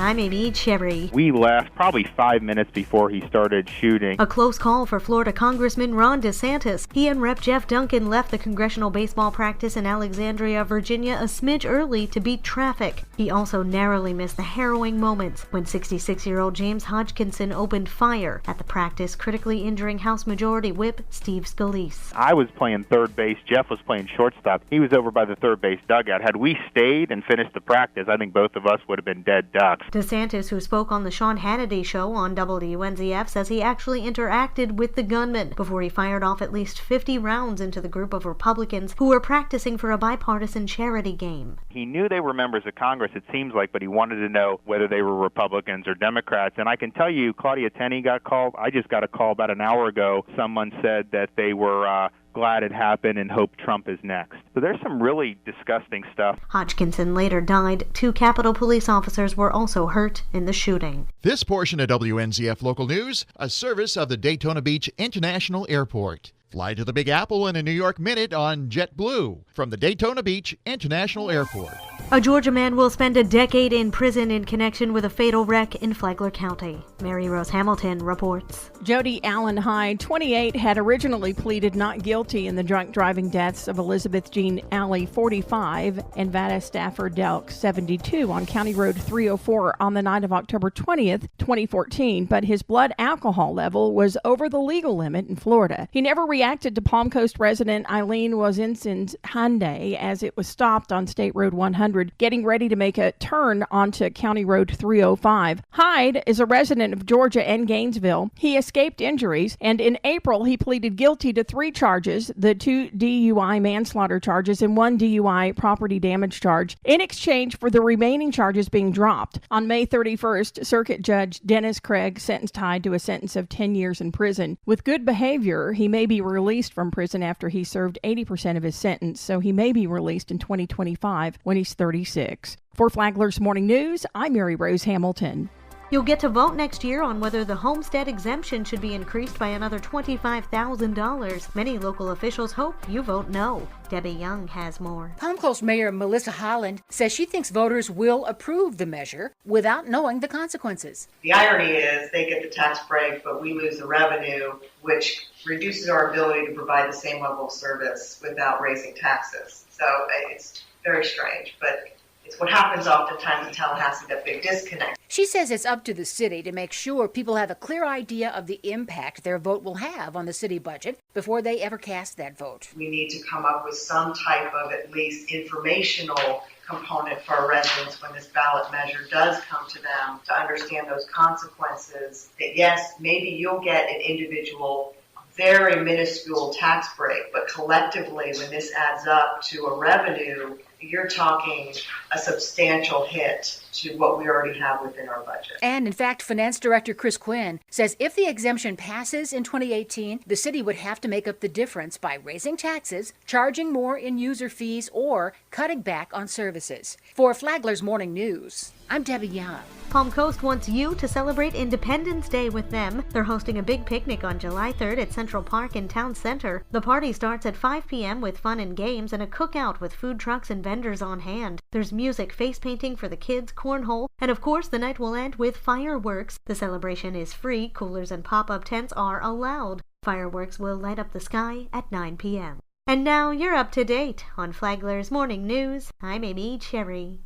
I'm Amy Cherry. We left probably 5 minutes before he started shooting. A close call for Florida Congressman Ron DeSantis. He and Rep. Jeff Duncan left the congressional baseball practice in Alexandria, Virginia a smidge early to beat traffic. He also narrowly missed the harrowing moments when 66-year-old James Hodgkinson opened fire at the practice, critically injuring House Majority Whip Steve Scalise. I was playing third base. Jeff was playing shortstop. He was over by the third base dugout. Had we stayed and finished the practice, I think both of us would have been dead ducks. DeSantis, who spoke on the Sean Hannity show on WNZF, says he actually interacted with the gunman before he fired off at least 50 rounds into the group of Republicans who were practicing for a bipartisan charity game. He knew they were members of Congress, it seems like, but he wanted to know whether they were Republicans or Democrats. And I can tell you, Claudia Tenney got called. I just got a call about an hour ago. Someone said that they were glad it happened and hope Trump is next. So there's some really disgusting stuff. Hodgkinson later died. 2 Capitol Police officers were also hurt in the shooting. This portion of WNZF Local News, a service of the Daytona Beach International Airport. Fly to the Big Apple in a New York minute on JetBlue from the Daytona Beach International Airport. A Georgia man will spend a decade in prison in connection with a fatal wreck in Flagler County. Mary Rose Hamilton reports. Jody Allen Hyde, 28, had originally pleaded not guilty in the drunk driving deaths of Elizabeth Jean Alley, 45, and Vada Stafford Delk, 72, on County Road 304 on the night of October 20th, 2014, but his blood alcohol level was over the legal limit in Florida. He never reacted to Palm Coast resident Eileen Wazinson's Hyundai as it was stopped on State Road 100, getting ready to make a turn onto County Road 305. Hyde is a resident of Georgia and Gainesville. He escaped injuries, and in April he pleaded guilty to 3 charges, the 2 DUI manslaughter charges and 1 DUI property damage charge, in exchange for the remaining charges being dropped. On May 31st, Circuit Judge Dennis Craig sentenced Hyde to a sentence of 10 years in prison. With good behavior, he may be released from prison after he served 80% of his sentence, so he may be released in 2025 when he's 36. For Flagler's Morning News, I'm Mary Rose Hamilton. You'll get to vote next year on whether the homestead exemption should be increased by another $25,000. Many local officials hope you vote no. Debbie Young has more. Palm Coast Mayor Melissa Holland says she thinks voters will approve the measure without knowing the consequences. The irony is they get the tax break, but we lose the revenue, which reduces our ability to provide the same level of service without raising taxes. So it's very strange, but it's what happens oftentimes in Tallahassee, that big disconnect. She says it's up to the city to make sure people have a clear idea of the impact their vote will have on the city budget before they ever cast that vote. We need to come up with some type of at least informational component for our residents when this ballot measure does come to them, to understand those consequences. That yes, maybe you'll get an individual very minuscule tax break, but collectively when this adds up to a revenue, you're talking a substantial hit to what we already have within our budget. And in fact, Finance Director Chris Quinn says if the exemption passes in 2018, the city would have to make up the difference by raising taxes, charging more in user fees, or cutting back on services. For Flagler's Morning News, I'm Debbie Young. Palm Coast wants you to celebrate Independence Day with them. They're hosting a big picnic on July 3rd at Central Park in Town Center. The party starts at 5 p.m. with fun and games and a cookout with food trucks and vendors on hand. There's music, face painting for the kids, cornhole, and of course the night will end with fireworks. The celebration is free. Coolers and pop-up tents are allowed. Fireworks will light up the sky at 9 p.m. And now you're up to date on Flagler's Morning News. I'm Amy Cherry.